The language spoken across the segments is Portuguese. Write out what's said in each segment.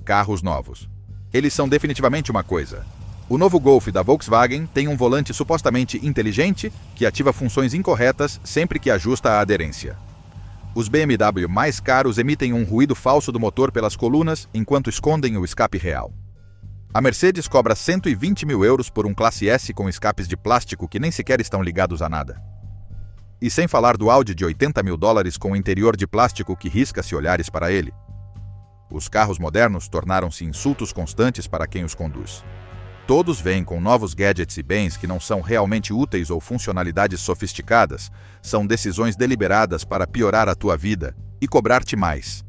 carros novos. Eles são definitivamente uma coisa. O novo Golf da Volkswagen tem um volante supostamente inteligente que ativa funções incorretas sempre que ajusta a aderência. Os BMW mais caros emitem um ruído falso do motor pelas colunas enquanto escondem o escape real. A Mercedes cobra 120 mil euros por um Classe S com escapes de plástico que nem sequer estão ligados a nada. E sem falar do Audi de 80 mil dólares com um interior de plástico que risca se olhares para ele. Os carros modernos tornaram-se insultos constantes para quem os conduz. Todos vêm com novos gadgets e bens que não são realmente úteis ou funcionalidades sofisticadas, são decisões deliberadas para piorar a tua vida e cobrar-te mais.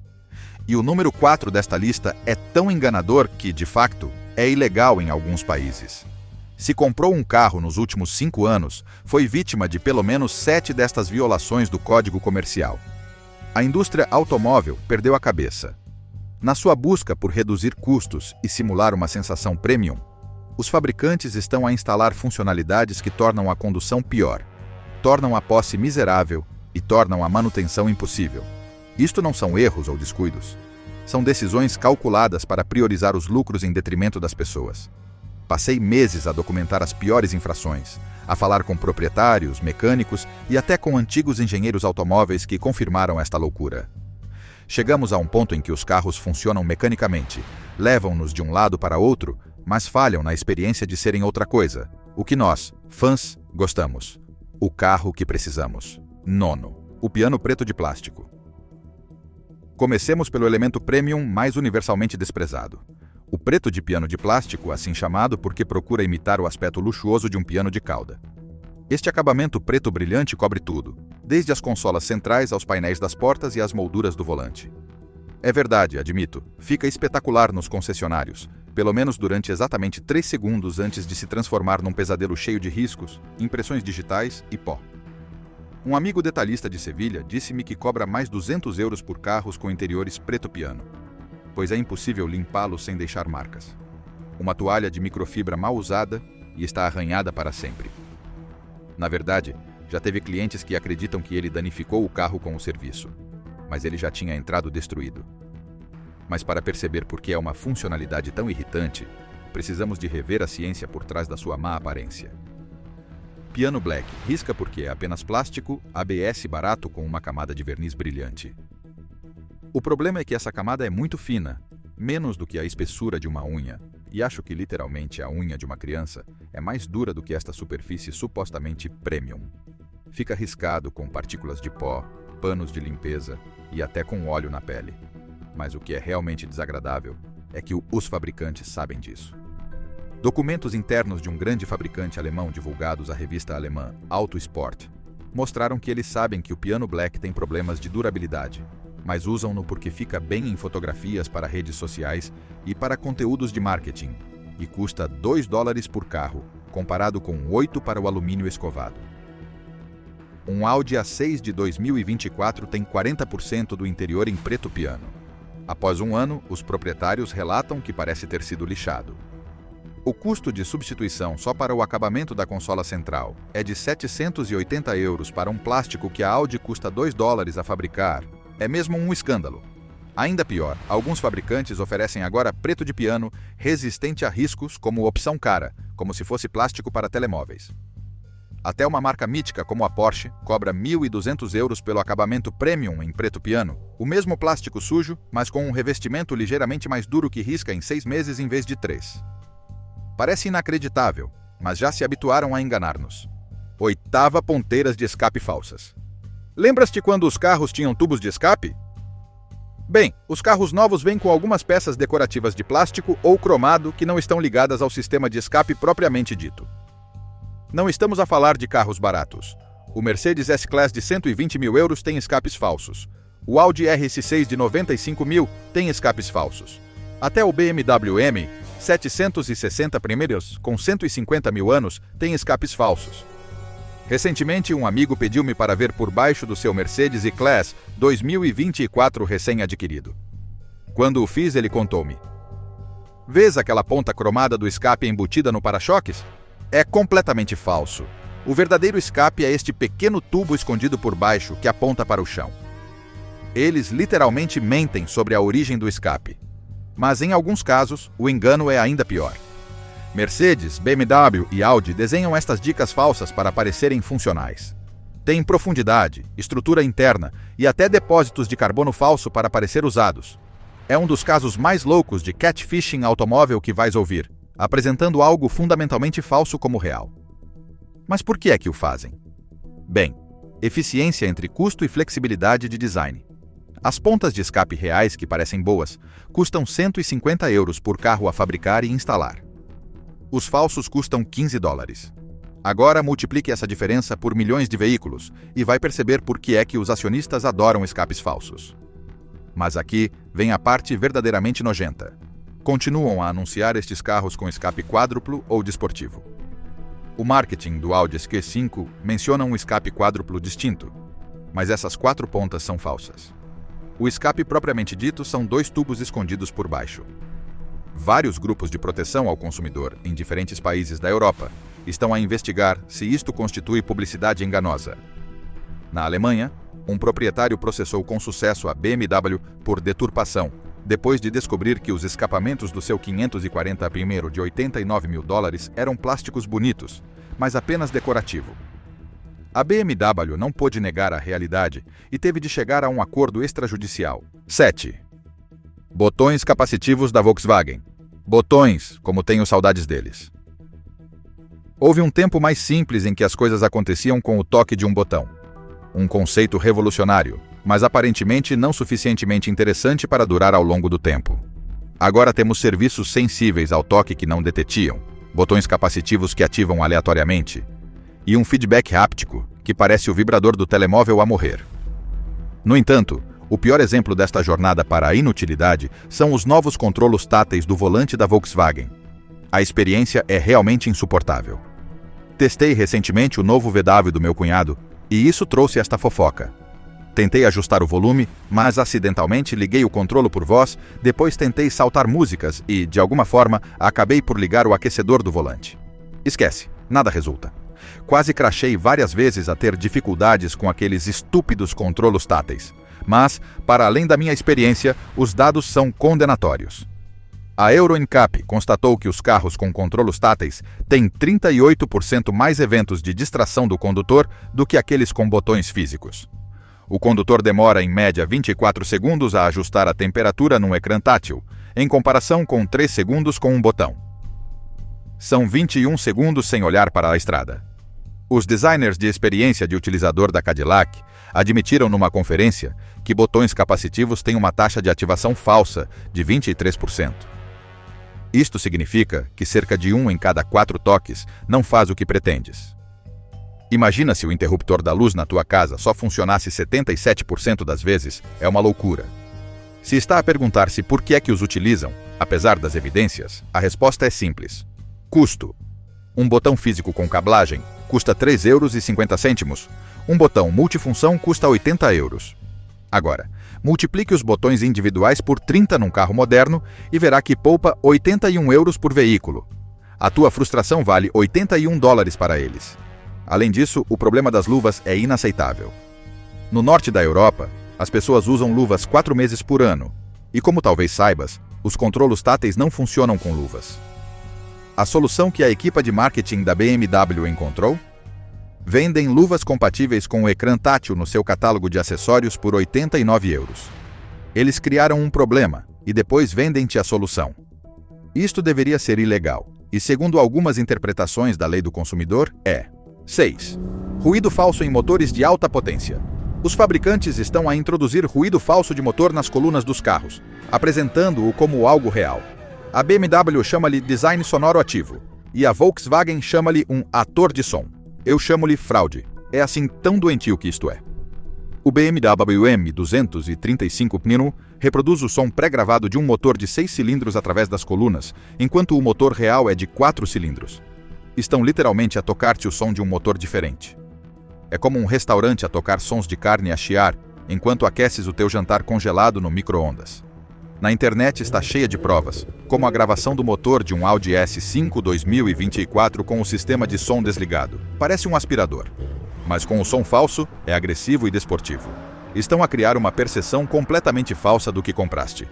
E o número 4 desta lista é tão enganador que, de facto, é ilegal em alguns países. Se comprou um carro nos últimos 5 anos, foi vítima de pelo menos 7 destas violações do Código Comercial. A indústria automóvel perdeu a cabeça. Na sua busca por reduzir custos e simular uma sensação premium, os fabricantes estão a instalar funcionalidades que tornam a condução pior, tornam a posse miserável e tornam a manutenção impossível. Isto não são erros ou descuidos. São decisões calculadas para priorizar os lucros em detrimento das pessoas. Passei meses a documentar as piores infrações, a falar com proprietários, mecânicos e até com antigos engenheiros automóveis que confirmaram esta loucura. Chegamos a um ponto em que os carros funcionam mecanicamente, levam-nos de um lado para outro, mas falham na experiência de serem outra coisa, o que nós, fãs, gostamos. O carro que precisamos. 9. O piano preto de plástico. Comecemos pelo elemento premium mais universalmente desprezado. O preto de piano de plástico, assim chamado porque procura imitar o aspecto luxuoso de um piano de cauda. Este acabamento preto brilhante cobre tudo, desde as consolas centrais aos painéis das portas e às molduras do volante. É verdade, admito, fica espetacular nos concessionários, pelo menos durante exatamente 3 segundos antes de se transformar num pesadelo cheio de riscos, impressões digitais e pó. Um amigo detalhista de Sevilha disse-me que cobra mais 200 euros por carros com interiores preto piano, pois é impossível limpá-los sem deixar marcas. Uma toalha de microfibra mal usada e está arranhada para sempre. Na verdade, já teve clientes que acreditam que ele danificou o carro com o serviço, mas ele já tinha entrado destruído. Mas para perceber por que é uma funcionalidade tão irritante, precisamos de rever a ciência por trás da sua má aparência. Piano Black risca porque é apenas plástico, ABS barato com uma camada de verniz brilhante. O problema é que essa camada é muito fina, menos do que a espessura de uma unha, e acho que literalmente a unha de uma criança é mais dura do que esta superfície supostamente premium. Fica riscado com partículas de pó, panos de limpeza e até com óleo na pele. Mas o que é realmente desagradável é que os fabricantes sabem disso. Documentos internos de um grande fabricante alemão divulgados à revista alemã Auto Sport mostraram que eles sabem que o piano black tem problemas de durabilidade, mas usam-no porque fica bem em fotografias para redes sociais e para conteúdos de marketing, e custa $2 por carro, comparado com 8 para o alumínio escovado. Um Audi A6 de 2024 tem 40% do interior em preto piano. Após um ano, os proprietários relatam que parece ter sido lixado. O custo de substituição só para o acabamento da consola central é de 780 euros para um plástico que a Audi custa $2 a fabricar. É mesmo um escândalo. Ainda pior, alguns fabricantes oferecem agora preto de piano resistente a riscos como opção cara, como se fosse plástico para telemóveis. Até uma marca mítica como a Porsche cobra 1.200 euros pelo acabamento premium em preto piano, o mesmo plástico sujo, mas com um revestimento ligeiramente mais duro que risca em 6 meses em vez de 3. Parece inacreditável, mas já se habituaram a enganar-nos. 8ª, ponteiras de escape falsas. Lembras-te quando os carros tinham tubos de escape? Bem, os carros novos vêm com algumas peças decorativas de plástico ou cromado que não estão ligadas ao sistema de escape propriamente dito. Não estamos a falar de carros baratos. O Mercedes S-Class de 120 mil euros tem escapes falsos. O Audi RS6 de 95 mil tem escapes falsos. Até o BMW M 760 primeiros, com 150 mil anos, tem escapes falsos. Recentemente, um amigo pediu-me para ver por baixo do seu Mercedes E-Class 2024 recém-adquirido. Quando o fiz, ele contou-me: "Vês aquela ponta cromada do escape embutida no para-choques? É completamente falso. O verdadeiro escape é este pequeno tubo escondido por baixo que aponta para o chão." Eles literalmente mentem sobre a origem do escape. Mas em alguns casos, o engano é ainda pior. Mercedes, BMW e Audi desenham estas dicas falsas para parecerem funcionais. Tem profundidade, estrutura interna e até depósitos de carbono falso para parecer usados. É um dos casos mais loucos de catfishing automóvel que vais ouvir, apresentando algo fundamentalmente falso como real. Mas por que é que o fazem? Bem, eficiência entre custo e flexibilidade de design. As pontas de escape reais, que parecem boas, custam €150 por carro a fabricar e instalar. Os falsos custam $15. Agora multiplique essa diferença por milhões de veículos e vai perceber por que é que os acionistas adoram escapes falsos. Mas aqui vem a parte verdadeiramente nojenta. Continuam a anunciar estes carros com escape quádruplo ou desportivo. O marketing do Audi Q5 menciona um escape quádruplo distinto, mas essas 4 pontas são falsas. O escape propriamente dito são 2 tubos escondidos por baixo. Vários grupos de proteção ao consumidor em diferentes países da Europa estão a investigar se isto constitui publicidade enganosa. Na Alemanha, um proprietário processou com sucesso a BMW por deturpação, depois de descobrir que os escapamentos do seu 540 primeiro de $89 mil eram plásticos bonitos, mas apenas decorativo. A BMW não pôde negar a realidade e teve de chegar a um acordo extrajudicial. 7. Botões capacitivos da Volkswagen. Botões, como tenho saudades deles. Houve um tempo mais simples em que as coisas aconteciam com o toque de um botão. Um conceito revolucionário, mas aparentemente não suficientemente interessante para durar ao longo do tempo. Agora temos serviços sensíveis ao toque que não detetiam, botões capacitivos que ativam aleatoriamente, e um feedback háptico, que parece o vibrador do telemóvel a morrer. No entanto, o pior exemplo desta jornada para a inutilidade são os novos controlos táteis do volante da Volkswagen. A experiência é realmente insuportável. Testei recentemente o novo VW do meu cunhado, e isso trouxe esta fofoca. Tentei ajustar o volume, mas acidentalmente liguei o controle por voz, depois tentei saltar músicas e, de alguma forma, acabei por ligar o aquecedor do volante. Esquece, nada resulta. Quase crashei várias vezes a ter dificuldades com aqueles estúpidos controlos táteis. Mas, para além da minha experiência, os dados são condenatórios. A Euro NCAP constatou que os carros com controlos táteis têm 38% mais eventos de distração do condutor do que aqueles com botões físicos. O condutor demora em média 24 segundos a ajustar a temperatura num ecrã tátil, em comparação com 3 segundos com um botão. São 21 segundos sem olhar para a estrada. Os designers de experiência de utilizador da Cadillac admitiram numa conferência que botões capacitivos têm uma taxa de ativação falsa de 23%. Isto significa que cerca de 1 em cada 4 toques não faz o que pretendes. Imagina se o interruptor da luz na tua casa só funcionasse 77% das vezes, é uma loucura. Se está a perguntar-se por que é que os utilizam, apesar das evidências, a resposta é simples. Custo. Um botão físico com cablagem custa €3,50. Um botão multifunção custa €80. Agora, multiplique os botões individuais por 30 num carro moderno e verá que poupa €81 por veículo. A tua frustração vale $81 para eles. Além disso, o problema das luvas é inaceitável. No norte da Europa, as pessoas usam luvas 4 meses por ano. E como talvez saibas, os controlos táteis não funcionam com luvas. A solução que a equipa de marketing da BMW encontrou? Vendem luvas compatíveis com o ecrã tátil no seu catálogo de acessórios por €89. Eles criaram um problema e depois vendem-te a solução. Isto deveria ser ilegal, e segundo algumas interpretações da lei do consumidor, é. 6. Ruído falso em motores de alta potência. Os fabricantes estão a introduzir ruído falso de motor nas colunas dos carros, apresentando-o como algo real. A BMW chama-lhe design sonoro ativo, e a Volkswagen chama-lhe um ator de som. Eu chamo-lhe fraude. É assim tão doentio que isto é. O BMW M235 Pneu reproduz o som pré-gravado de um motor de 6 cilindros através das colunas, enquanto o motor real é de 4 cilindros. Estão literalmente a tocar-te o som de um motor diferente. É como um restaurante a tocar sons de carne a chiar, enquanto aqueces o teu jantar congelado no micro-ondas. Na internet está cheia de provas, como a gravação do motor de um Audi S5 2024 com o sistema de som desligado. Parece um aspirador. Mas com o som falso, é agressivo e desportivo. Estão a criar uma percepção completamente falsa do que compraste.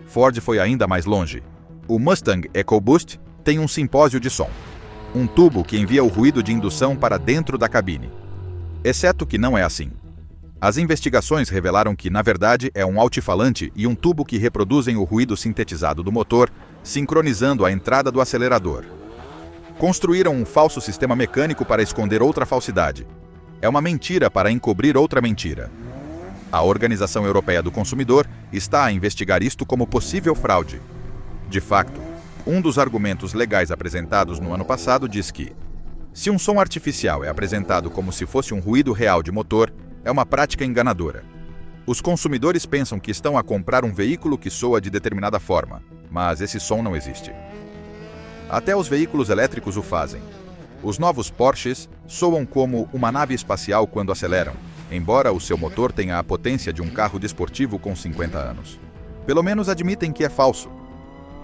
Ford foi ainda mais longe. O Mustang EcoBoost tem um simpósio de som. Um tubo que envia o ruído de indução para dentro da cabine. Exceto que não é assim. As investigações revelaram que, na verdade, é um altifalante e um tubo que reproduzem o ruído sintetizado do motor, sincronizando a entrada do acelerador. Construíram um falso sistema mecânico para esconder outra falsidade. É uma mentira para encobrir outra mentira. A Organização Europeia do Consumidor está a investigar isto como possível fraude. De facto, um dos argumentos legais apresentados no ano passado diz que, se um som artificial é apresentado como se fosse um ruído real de motor, é uma prática enganadora. Os consumidores pensam que estão a comprar um veículo que soa de determinada forma, mas esse som não existe. Até os veículos elétricos o fazem. Os novos Porsches soam como uma nave espacial quando aceleram, embora o seu motor tenha a potência de um carro desportivo com 50 anos. Pelo menos admitem que é falso.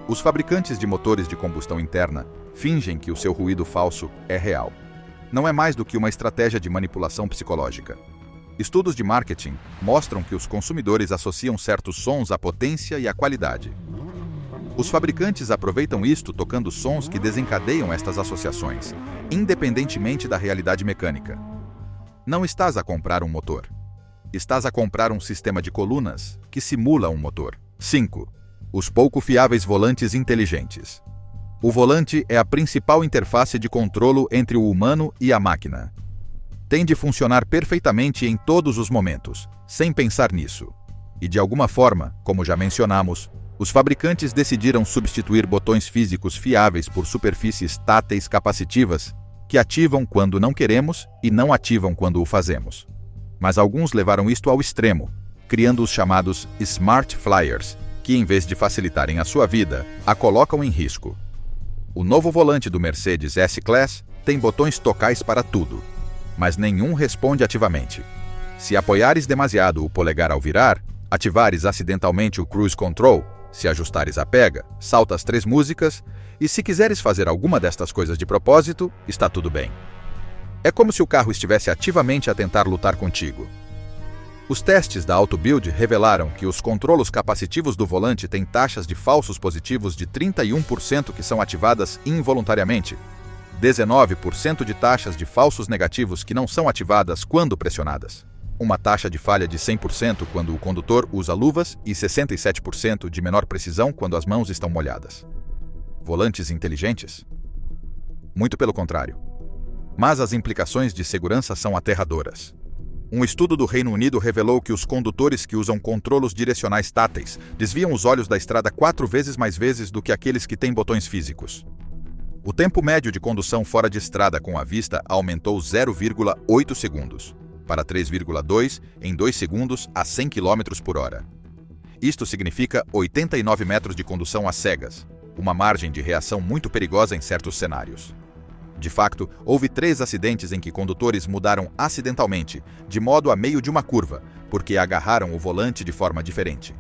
Os fabricantes de motores de combustão interna fingem que o seu ruído falso é real. Não é mais do que uma estratégia de manipulação psicológica. Estudos de marketing mostram que os consumidores associam certos sons à potência e à qualidade. Os fabricantes aproveitam isto tocando sons que desencadeiam estas associações, independentemente da realidade mecânica. Não estás a comprar um motor. Estás a comprar um sistema de colunas que simula um motor. 5. Os pouco fiáveis volantes inteligentes. O volante é a principal interface de controlo entre o humano e a máquina. Tem de funcionar perfeitamente em todos os momentos, sem pensar nisso. E de alguma forma, como já mencionamos, os fabricantes decidiram substituir botões físicos fiáveis por superfícies táteis capacitivas que ativam quando não queremos e não ativam quando o fazemos. Mas alguns levaram isto ao extremo, criando os chamados Smart Flyers, que em vez de facilitarem a sua vida, a colocam em risco. O novo volante do Mercedes S-Class tem botões tocais para tudo, mas nenhum responde ativamente. Se apoiares demasiado o polegar ao virar, ativares acidentalmente o Cruise Control, se ajustares a pega, saltas 3 músicas, e se quiseres fazer alguma destas coisas de propósito, está tudo bem. É como se o carro estivesse ativamente a tentar lutar contigo. Os testes da AutoBuild revelaram que os controlos capacitivos do volante têm taxas de falsos positivos de 31% que são ativadas involuntariamente, 19% de taxas de falsos negativos que não são ativadas quando pressionadas, uma taxa de falha de 100% quando o condutor usa luvas e 67% de menor precisão quando as mãos estão molhadas. Volantes inteligentes? Muito pelo contrário. Mas as implicações de segurança são aterradoras. Um estudo do Reino Unido revelou que os condutores que usam controlos direcionais táteis desviam os olhos da estrada 4 vezes mais vezes do que aqueles que têm botões físicos. O tempo médio de condução fora de estrada com a vista aumentou 0,8 segundos, para 3,2 em 2 segundos a 100 km por hora. Isto significa 89 metros de condução às cegas, uma margem de reação muito perigosa em certos cenários. De facto, houve 3 acidentes em que condutores mudaram acidentalmente, de modo a meio de uma curva, porque agarraram o volante de forma diferente.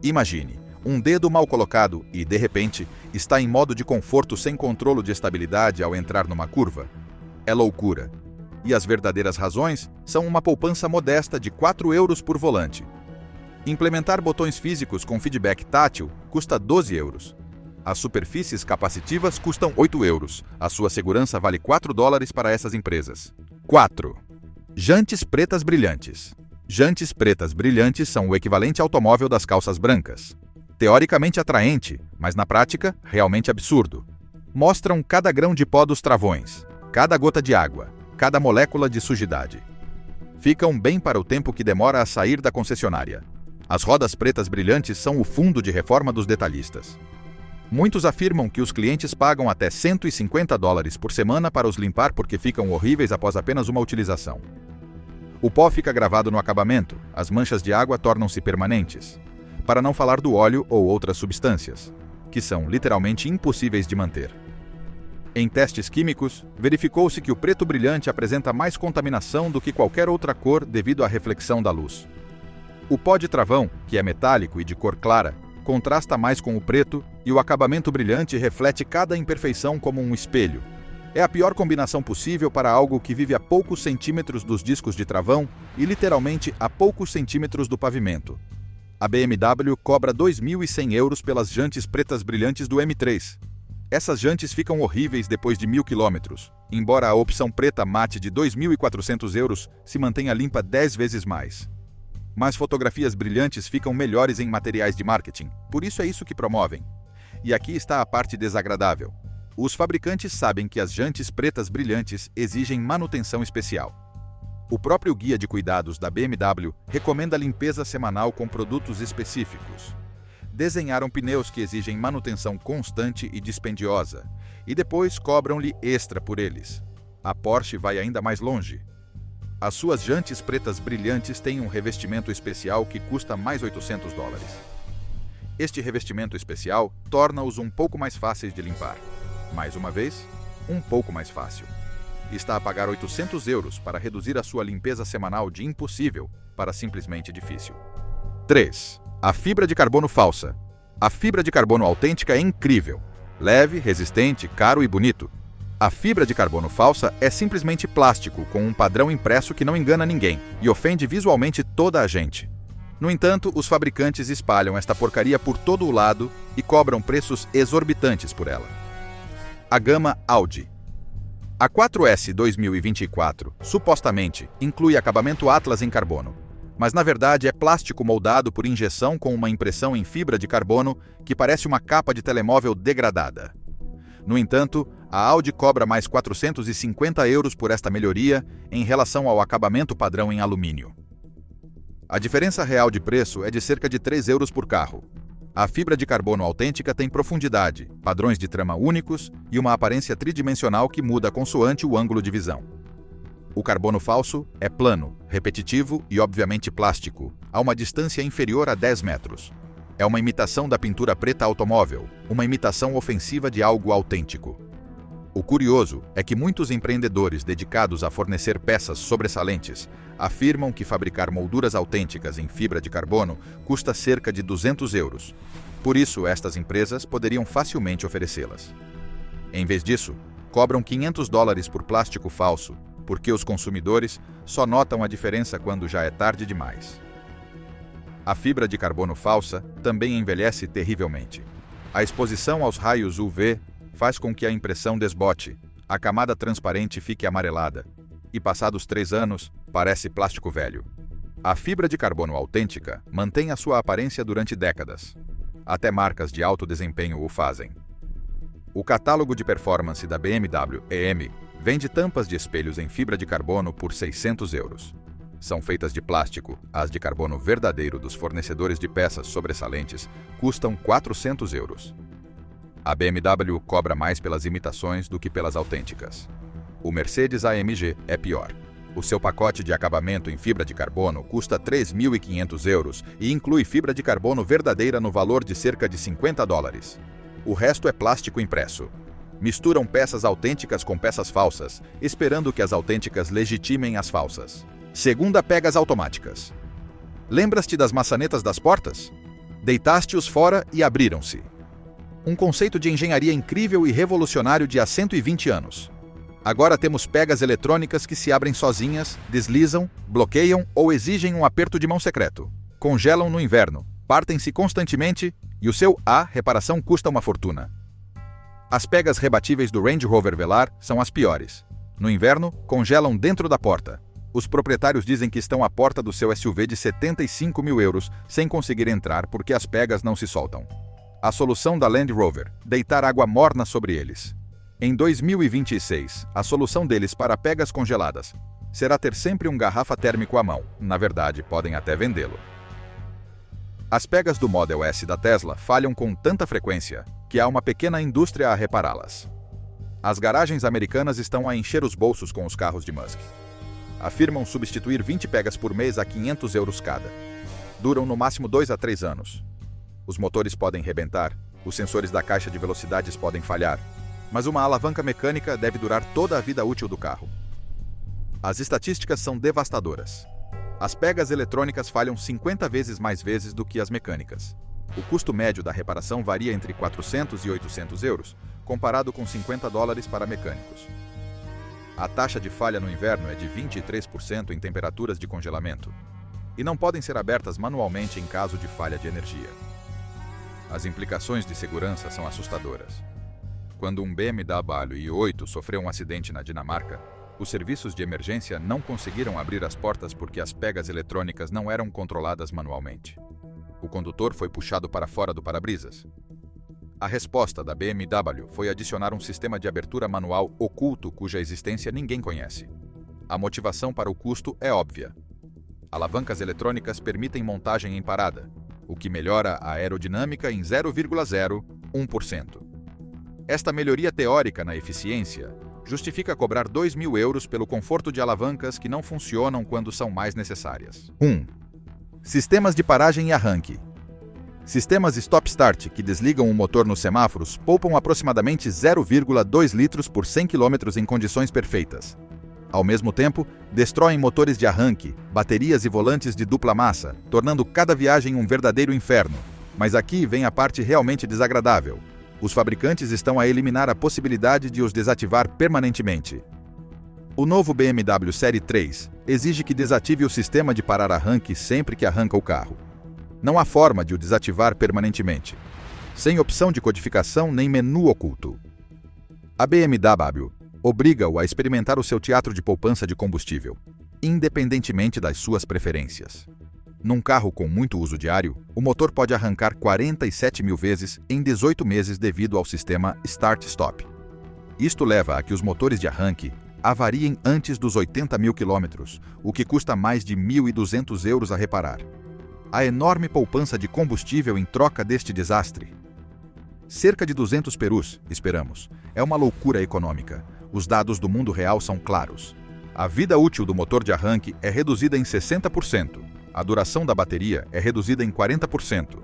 Imagine, um dedo mal colocado e, de repente, está em modo de conforto sem controle de estabilidade ao entrar numa curva. É loucura. E as verdadeiras razões são uma poupança modesta de 4 euros por volante. Implementar botões físicos com feedback tátil custa 12 euros. As superfícies capacitivas custam 8 euros. A sua segurança vale 4 dólares para essas empresas. 4. Jantes pretas brilhantes. Jantes pretas brilhantes são o equivalente automóvel das calças brancas. Teoricamente atraente, mas na prática, realmente absurdo. Mostram cada grão de pó dos travões, cada gota de água, cada molécula de sujidade. Ficam bem para o tempo que demora a sair da concessionária. As rodas pretas brilhantes são o fundo de reforma dos detalhistas. Muitos afirmam que os clientes pagam até 150 dólares por semana para os limpar porque ficam horríveis após apenas uma utilização. O pó fica gravado no acabamento, as manchas de água tornam-se permanentes, para não falar do óleo ou outras substâncias, que são literalmente impossíveis de manter. Em testes químicos, verificou-se que o preto brilhante apresenta mais contaminação do que qualquer outra cor devido à reflexão da luz. O pó de travão, que é metálico e de cor clara, contrasta mais com o preto e o acabamento brilhante reflete cada imperfeição como um espelho. É a pior combinação possível para algo que vive a poucos centímetros dos discos de travão e literalmente a poucos centímetros do pavimento. A BMW cobra 2.100 euros pelas jantes pretas brilhantes do M3. Essas jantes ficam horríveis depois de 1.000 km, embora a opção preta mate de 2.400 euros se mantenha limpa 10 vezes mais. Mas fotografias brilhantes ficam melhores em materiais de marketing, por isso é isso que promovem. E aqui está a parte desagradável. Os fabricantes sabem que as jantes pretas brilhantes exigem manutenção especial. O próprio guia de cuidados da BMW recomenda limpeza semanal com produtos específicos. Desenharam pneus que exigem manutenção constante e dispendiosa, e depois cobram-lhe extra por eles. A Porsche vai ainda mais longe. As suas jantes pretas brilhantes têm um revestimento especial que custa mais $800. Este revestimento especial torna-os um pouco mais fáceis de limpar. Mais uma vez, um pouco mais fácil. Está a pagar 800 euros para reduzir a sua limpeza semanal de impossível para simplesmente difícil. 3. A fibra de carbono falsa. A fibra de carbono autêntica é incrível. Leve, resistente, caro e bonito. A fibra de carbono falsa é simplesmente plástico com um padrão impresso que não engana ninguém e ofende visualmente toda a gente. No entanto, os fabricantes espalham esta porcaria por todo o lado e cobram preços exorbitantes por ela. A gama Audi. A 4S 2024, supostamente, inclui acabamento Atlas em carbono, mas na verdade é plástico moldado por injeção com uma impressão em fibra de carbono que parece uma capa de telemóvel degradada. No entanto, a Audi cobra mais 450 euros por esta melhoria em relação ao acabamento padrão em alumínio. A diferença real de preço é de cerca de 3 euros por carro. A fibra de carbono autêntica tem profundidade, padrões de trama únicos e uma aparência tridimensional que muda consoante o ângulo de visão. O carbono falso é plano, repetitivo e obviamente plástico, a uma distância inferior a 10 metros. É uma imitação da pintura preta automóvel, uma imitação ofensiva de algo autêntico. O curioso é que muitos empreendedores dedicados a fornecer peças sobressalentes afirmam que fabricar molduras autênticas em fibra de carbono custa cerca de 200 euros. Por isso, estas empresas poderiam facilmente oferecê-las. Em vez disso, cobram $500 por plástico falso, porque os consumidores só notam a diferença quando já é tarde demais. A fibra de carbono falsa também envelhece terrivelmente. A exposição aos raios UV faz com que a impressão desbote, a camada transparente fique amarelada, e passados 3 anos, parece plástico velho. A fibra de carbono autêntica mantém a sua aparência durante décadas. Até marcas de alto desempenho o fazem. O catálogo de performance da BMW EM vende tampas de espelhos em fibra de carbono por 600 euros. São feitas de plástico, as de carbono verdadeiro dos fornecedores de peças sobressalentes custam 400 euros. A BMW cobra mais pelas imitações do que pelas autênticas. O Mercedes AMG é pior. O seu pacote de acabamento em fibra de carbono custa 3.500 euros e inclui fibra de carbono verdadeira no valor de cerca de $50. O resto é plástico impresso. Misturam peças autênticas com peças falsas, esperando que as autênticas legitimem as falsas. Segunda, pegas automáticas. Lembras-te das maçanetas das portas? Deitaste-os fora e abriram-se. Um conceito de engenharia incrível e revolucionário de há 120 anos. Agora temos pegas eletrônicas que se abrem sozinhas, deslizam, bloqueiam ou exigem um aperto de mão secreto. Congelam no inverno, partem-se constantemente e o seu reparação custa uma fortuna. As pegas rebatíveis do Range Rover Velar são as piores. No inverno, congelam dentro da porta. Os proprietários dizem que estão à porta do seu SUV de 75 mil euros sem conseguir entrar porque as pegas não se soltam. A solução da Land Rover: deitar água morna sobre eles. Em 2026, a solução deles para pegas congeladas será ter sempre um garrafa térmico à mão. Na verdade, podem até vendê-lo. As pegas do Model S da Tesla falham com tanta frequência que há uma pequena indústria a repará-las. As garagens americanas estão a encher os bolsos com os carros de Musk. Afirmam substituir 20 pegas por mês a 500 euros cada. Duram no máximo 2 a 3 anos. Os motores podem rebentar, os sensores da caixa de velocidades podem falhar, mas uma alavanca mecânica deve durar toda a vida útil do carro. As estatísticas são devastadoras. As pegas eletrônicas falham 50 vezes mais vezes do que as mecânicas. O custo médio da reparação varia entre 400 e 800 euros, comparado com $50 para mecânicos. A taxa de falha no inverno é de 23% em temperaturas de congelamento. e não podem ser abertas manualmente em caso de falha de energia. As implicações de segurança são assustadoras. Quando um BMW i8 sofreu um acidente na Dinamarca, os serviços de emergência não conseguiram abrir as portas porque as pegas eletrônicas não eram controladas manualmente. O condutor foi puxado para fora do para-brisas. A resposta da BMW foi adicionar um sistema de abertura manual oculto cuja existência ninguém conhece. A motivação para o custo é óbvia. Alavancas eletrônicas permitem montagem em parada, o que melhora a aerodinâmica em 0,01%. Esta melhoria teórica na eficiência justifica cobrar 2.000 euros pelo conforto de alavancas que não funcionam quando são mais necessárias. 1. Sistemas de paragem e arranque. Sistemas stop-start que desligam o motor nos semáforos poupam aproximadamente 0,2 litros por 100 km em condições perfeitas. Ao mesmo tempo, destroem motores de arranque, baterias e volantes de dupla massa, tornando cada viagem um verdadeiro inferno. Mas aqui vem a parte realmente desagradável. Os fabricantes estão a eliminar a possibilidade de os desativar permanentemente. O novo BMW Série 3 exige que desative o sistema de parar arranque sempre que arranca o carro. Não há forma de o desativar permanentemente, sem opção de codificação nem menu oculto. A BMW obriga-o a experimentar o seu teatro de poupança de combustível, independentemente das suas preferências. Num carro com muito uso diário, o motor pode arrancar 47.000 vezes em 18 meses devido ao sistema Start-Stop. Isto leva a que os motores de arranque avariem antes dos 80.000 km, o que custa mais de 1.200 euros a reparar. A enorme poupança de combustível em troca deste desastre. Cerca de 200 perus, esperamos. É uma loucura econômica. Os dados do mundo real são claros. A vida útil do motor de arranque é reduzida em 60%. A duração da bateria é reduzida em 40%.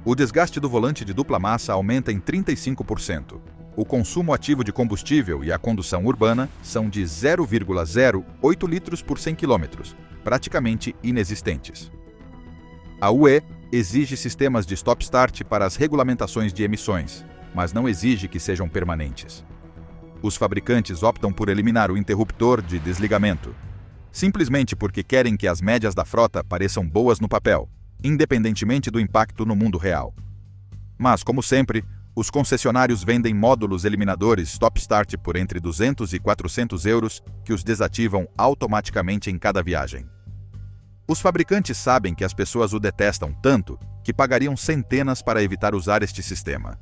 O desgaste do volante de dupla massa aumenta em 35%. O consumo ativo de combustível e a condução urbana são de 0,08 litros por 100 km, praticamente inexistentes. A UE exige sistemas de stop-start para as regulamentações de emissões, mas não exige que sejam permanentes. Os fabricantes optam por eliminar o interruptor de desligamento, simplesmente porque querem que as médias da frota pareçam boas no papel, independentemente do impacto no mundo real. Mas, como sempre, os concessionários vendem módulos eliminadores stop-start por entre 200 e 400 euros que os desativam automaticamente em cada viagem. Os fabricantes sabem que as pessoas o detestam tanto que pagariam centenas para evitar usar este sistema.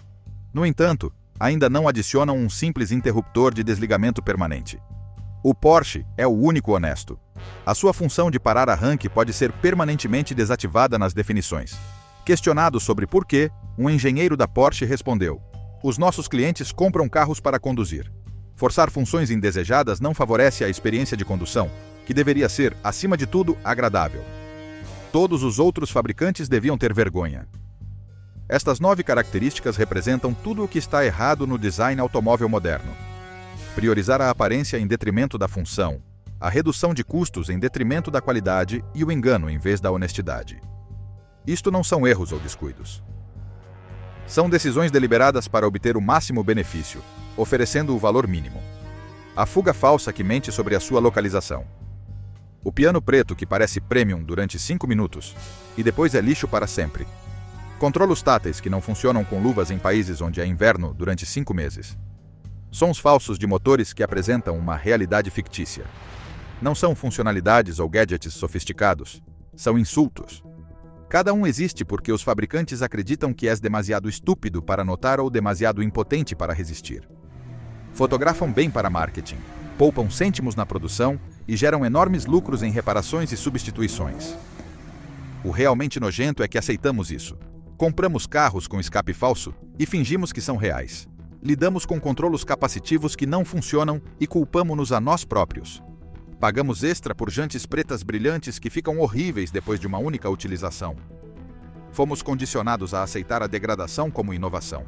No entanto, ainda não adicionam um simples interruptor de desligamento permanente. O Porsche é o único honesto. A sua função de parar arranque pode ser permanentemente desativada nas definições. Questionado sobre por quê, um engenheiro da Porsche respondeu: "Os nossos clientes compram carros para conduzir. Forçar funções indesejadas não favorece a experiência de condução, que deveria ser, acima de tudo, agradável. Todos os outros fabricantes deviam ter vergonha." Estas 9 características representam tudo o que está errado no design automóvel moderno. Priorizar a aparência em detrimento da função, a redução de custos em detrimento da qualidade e o engano em vez da honestidade. Isto não são erros ou descuidos. São decisões deliberadas para obter o máximo benefício, oferecendo o valor mínimo. A fuga falsa que mente sobre a sua localização. O piano preto que parece premium durante 5 minutos e depois é lixo para sempre. Controlos táteis que não funcionam com luvas em países onde é inverno durante 5 meses. Sons falsos de motores que apresentam uma realidade fictícia. Não são funcionalidades ou gadgets sofisticados, são insultos. Cada um existe porque os fabricantes acreditam que és demasiado estúpido para notar ou demasiado impotente para resistir. Fotografam bem para marketing, poupam cêntimos na produção e geram enormes lucros em reparações e substituições. O realmente nojento é que aceitamos isso. Compramos carros com escape falso e fingimos que são reais. Lidamos com controlos capacitivos que não funcionam e culpamos-nos a nós próprios. Pagamos extra por jantes pretas brilhantes que ficam horríveis depois de uma única utilização. Fomos condicionados a aceitar a degradação como inovação.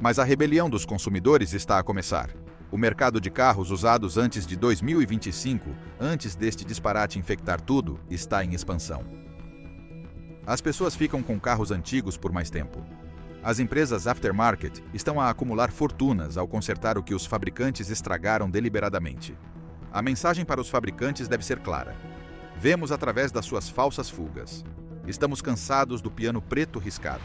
Mas a rebelião dos consumidores está a começar. O mercado de carros usados antes de 2025, antes deste disparate infectar tudo, está em expansão. As pessoas ficam com carros antigos por mais tempo. As empresas aftermarket estão a acumular fortunas ao consertar o que os fabricantes estragaram deliberadamente. A mensagem para os fabricantes deve ser clara. Vemos através das suas falsas fugas. Estamos cansados do piano preto riscado.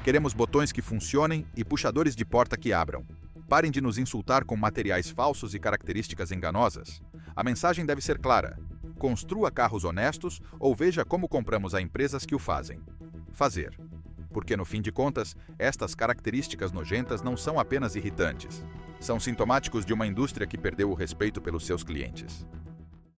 Queremos botões que funcionem e puxadores de porta que abram. Parem de nos insultar com materiais falsos e características enganosas. A mensagem deve ser clara. Construa carros honestos ou veja como compramos a empresas que o fazem. Fazer. Porque, no fim de contas, estas características nojentas não são apenas irritantes. São sintomáticos de uma indústria que perdeu o respeito pelos seus clientes.